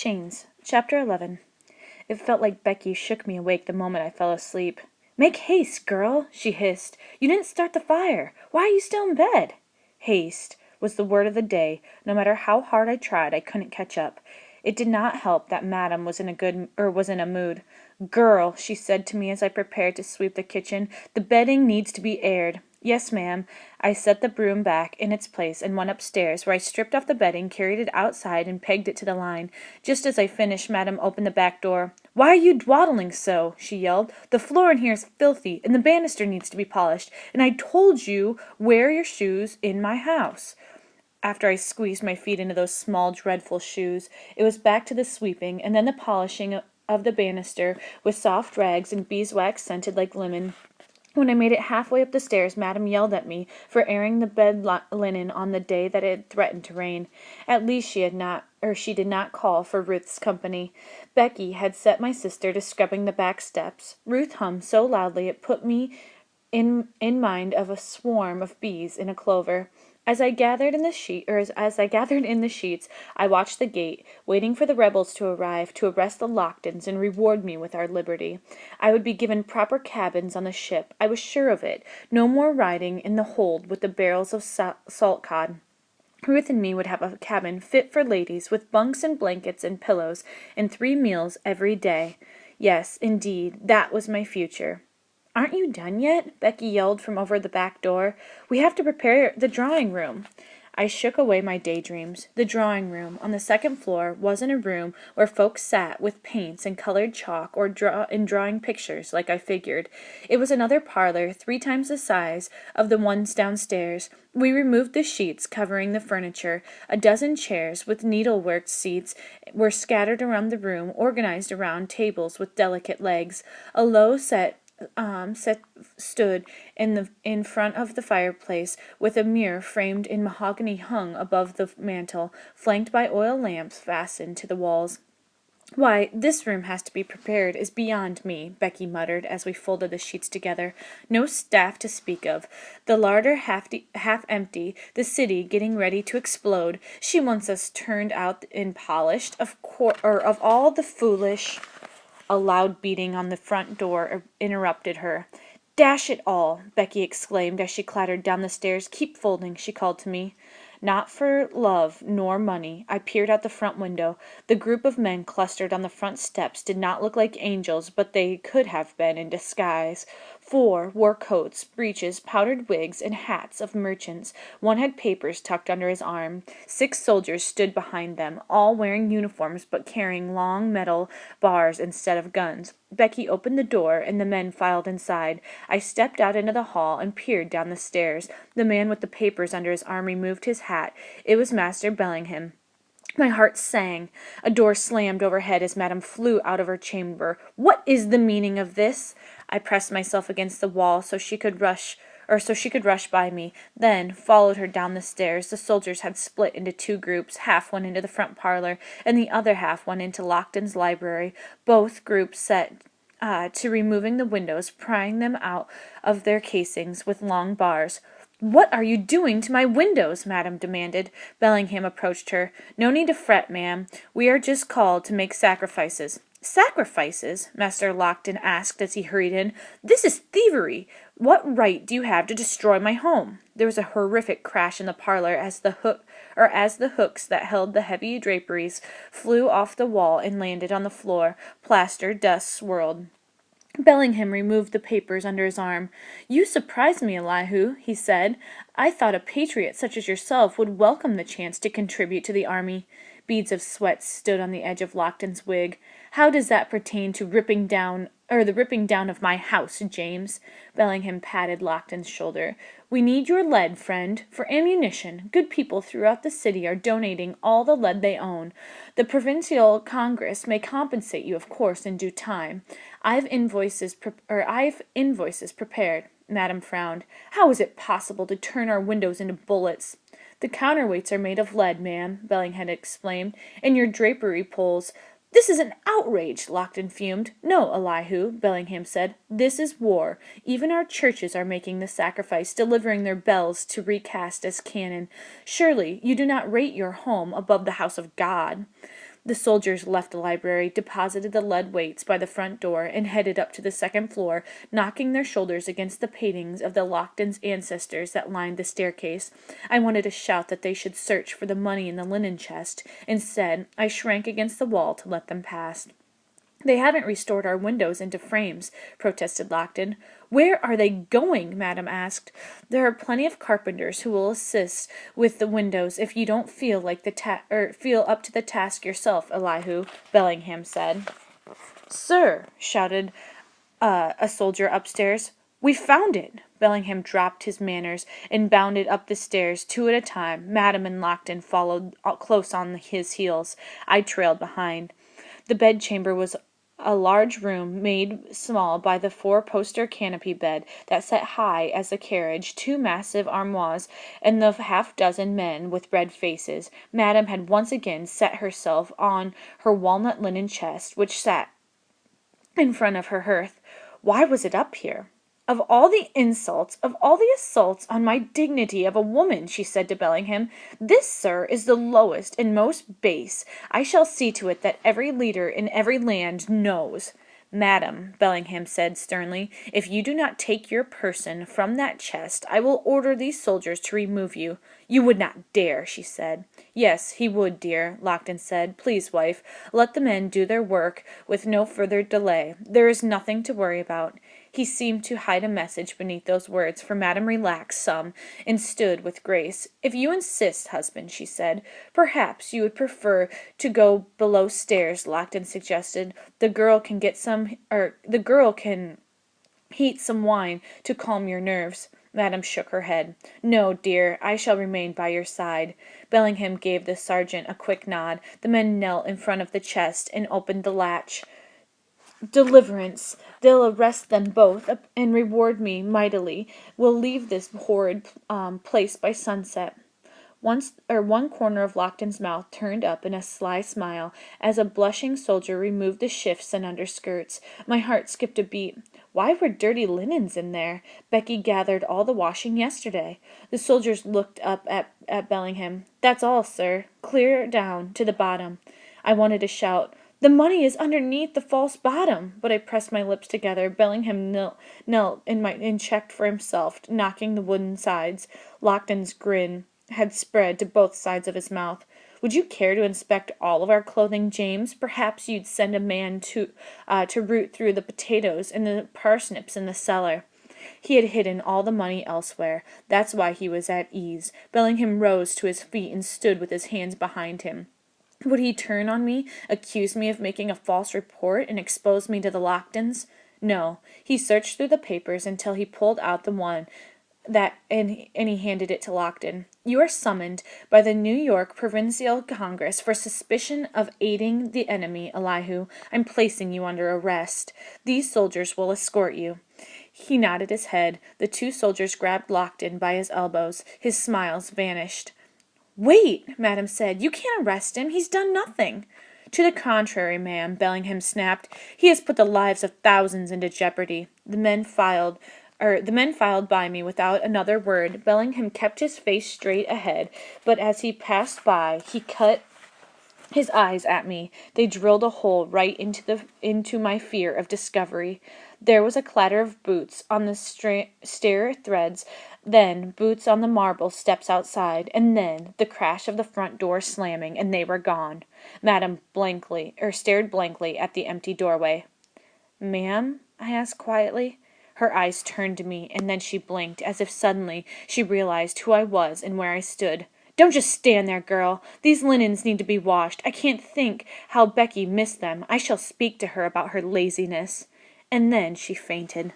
Chains, Chapter 11. It felt like Becky shook me awake the moment I fell asleep. "Make haste, girl," she hissed. "You didn't start the fire. Why are you still in bed?" Haste was the word of the day. No matter how hard I tried, I couldn't catch up. It did not help that Madam was in a mood. "Girl," she said to me as I prepared to sweep the kitchen, "the bedding needs to be aired." "Yes, ma'am." I set the broom back in its place and went upstairs, where I stripped off the bedding, carried it outside, and pegged it to the line. Just as I finished, Madam opened the back door. "Why are you dawdling so?" she yelled. "The floor in here is filthy, and the banister needs to be polished, and I told you wear your shoes in my house." After I squeezed my feet into those small, dreadful shoes, it was back to the sweeping, and then the polishing of the banister with soft rags and beeswax scented like lemon. When I made it halfway up the stairs, Madam yelled at me for airing the bed linen on the day that it had threatened to rain. At least she did not call for Ruth's company. Becky had set my sister to scrubbing the back steps. Ruth hummed so loudly it put me in mind of a swarm of bees in a clover. As I gathered in the sheets, I watched the gate, waiting for the rebels to arrive to arrest the Locktons and reward me with our liberty. I would be given proper cabins on the ship. I was sure of it. No more riding in the hold with the barrels of salt cod. Ruth and me would have a cabin fit for ladies, with bunks and blankets and pillows, and 3 meals every day. Yes, indeed, that was my future. "Aren't you done yet?" Becky yelled from over the back door. "We have to prepare the drawing room." I shook away my daydreams. The drawing room, on the second floor, wasn't a room where folks sat with paints and colored chalk or drawing pictures, like I figured. It was another parlor, 3 times the size of the ones downstairs. We removed the sheets covering the furniture. A dozen chairs with needlework seats were scattered around the room, organized around tables with delicate legs. A low stood in front of the fireplace, with a mirror framed in mahogany hung above the mantel, flanked by oil lamps fastened to the walls. "Why, this room has to be prepared is beyond me," Becky muttered as we folded the sheets together. "No staff to speak of. The larder half empty, the city getting ready to explode. She wants us turned out and polished. Of all the foolish—" A loud beating on the front door interrupted her. "Dash it all!" Becky exclaimed as she clattered down the stairs. "Keep folding," she called to me. Not for love nor money. I peered out the front window. The group of men clustered on the front steps did not look like angels, but they could have been in disguise. 4 wore coats, breeches, powdered wigs, and hats of merchants. 1 had papers tucked under his arm. 6 soldiers stood behind them, all wearing uniforms but carrying long metal bars instead of guns. Becky opened the door, and the men filed inside. I stepped out into the hall and peered down the stairs. The man with the papers under his arm removed his hat. It was Master Bellingham. My heart sang. A door slammed overhead as Madame flew out of her chamber. "What is the meaning of this?" I pressed myself against the wall so she could rush by me, then followed her down the stairs. The soldiers had split into 2 groups. Half went into the front parlor, and the other half went into Lockton's library. Both groups set to removing the windows, prying them out of their casings with long bars. "What are you doing to my windows?" Madame demanded. Bellingham approached her. "No need to fret, ma'am. We are just called to make sacrifices." "Sacrifices?" Master Lockton asked as he hurried in. "This is thievery. What right do you have to destroy my home?" There was a horrific crash in the parlor as the hooks that held the heavy draperies flew off the wall and landed on the floor. Plaster dust swirled. Bellingham removed the papers under his arm. "You surprise me, Elihu," he said. "I thought a patriot such as yourself would welcome the chance to contribute to the army." Beads of sweat stood on the edge of Lockton's wig. "How does that pertain to the ripping down of my house, James?" Bellingham patted Lockton's shoulder. "We need your lead, friend, for ammunition. Good people throughout the city are donating all the lead they own. The Provincial Congress may compensate you, of course, in due time. I've invoices prepared." Madame frowned. "How is it possible to turn our windows into bullets?" "The counterweights are made of lead, ma'am," Bellingham explained, "and your drapery pulls—" "This is an outrage!" Lockton fumed. "No, Elihu," Bellingham said. "This is war. Even our churches are making the sacrifice, delivering their bells to recast as cannon. Surely you do not rate your home above the house of God." The soldiers left the library, deposited the lead weights by the front door, and headed up to the second floor, knocking their shoulders against the paintings of the Lochtons' ancestors that lined the staircase. I wanted to shout that they should search for the money in the linen chest. Instead, I shrank against the wall to let them pass. "They haven't restored our windows into frames," protested Lockton. "Where are they going?" Madame asked. "There are plenty of carpenters who will assist with the windows if you don't feel feel up to the task yourself, Elihu," Bellingham said. "Sir," shouted a soldier upstairs, "we found it!" Bellingham dropped his manners and bounded up the stairs, two at a time. Madame and Lockton followed close on his heels. I trailed behind. The bedchamber was a large room made small by the four-poster canopy bed that sat high as the carriage, two massive armoires, and the half-dozen men with red faces. Madame had once again set herself on her walnut linen chest, which sat in front of her hearth. Why was it up here? "Of all the insults, of all the assaults on my dignity of a woman," she said to Bellingham, "this, sir, is the lowest and most base. I shall see to it that every leader in every land knows." "Madam," Bellingham said sternly, "if you do not take your person from that chest, I will order these soldiers to remove you." "You would not dare," she said. "Yes, he would, dear," Lockton said. "Please, wife, let the men do their work with no further delay. There is nothing to worry about." He seemed to hide a message beneath those words, for Madame relaxed some and stood with grace. "If you insist, husband," she said. "Perhaps you would prefer to go below stairs," Lockton suggested. The girl can heat some wine to calm your nerves." Madame shook her head. "No, dear, I shall remain by your side." Bellingham gave the sergeant a quick nod. The men knelt in front of the chest and opened the latch. "Deliverance! They'll arrest them both and reward me mightily. We'll leave this horrid place by sunset." One corner of Lockton's mouth turned up in a sly smile as a blushing soldier removed the shifts and underskirts. My heart skipped a beat. Why were dirty linens in there? Becky gathered all the washing yesterday. The soldiers looked up at Bellingham. "That's all, sir. Clear down to the bottom." I wanted to shout, "The money is underneath the false bottom," but I pressed my lips together. Bellingham knelt and checked for himself, knocking the wooden sides. Lockton's grin had spread to both sides of his mouth. "Would you care to inspect all of our clothing, James? Perhaps you'd send a man to root through the potatoes and the parsnips in the cellar." He had hidden all the money elsewhere. That's why he was at ease. Bellingham rose to his feet and stood with his hands behind him. Would he turn on me, accuse me of making a false report, and expose me to the Lochtons? No. He searched through the papers until he pulled out the one and he handed it to Lockton. "You are summoned by the New York Provincial Congress for suspicion of aiding the enemy, Elihu. I'm placing you under arrest. These soldiers will escort you." He nodded his head. The two soldiers grabbed Lockton by his elbows. His smiles vanished. "Wait," Madame said. "You can't arrest him. He's done nothing." "To the contrary, ma'am," Bellingham snapped. "He has put the lives of thousands into jeopardy." The men filed by me without another word. Bellingham kept his face straight ahead, but as he passed by, he cut his eyes at me. They drilled a hole right into my fear of discovery. There was a clatter of boots on the stair threads, then boots on the marble steps outside, and then the crash of the front door slamming, and they were gone. Madame stared blankly at the empty doorway. "Ma'am?" I asked quietly. Her eyes turned to me, and then she blinked, as if suddenly she realized who I was and where I stood. "Don't just stand there, girl. These linens need to be washed. I can't think how Becky missed them. I shall speak to her about her laziness." And then she fainted.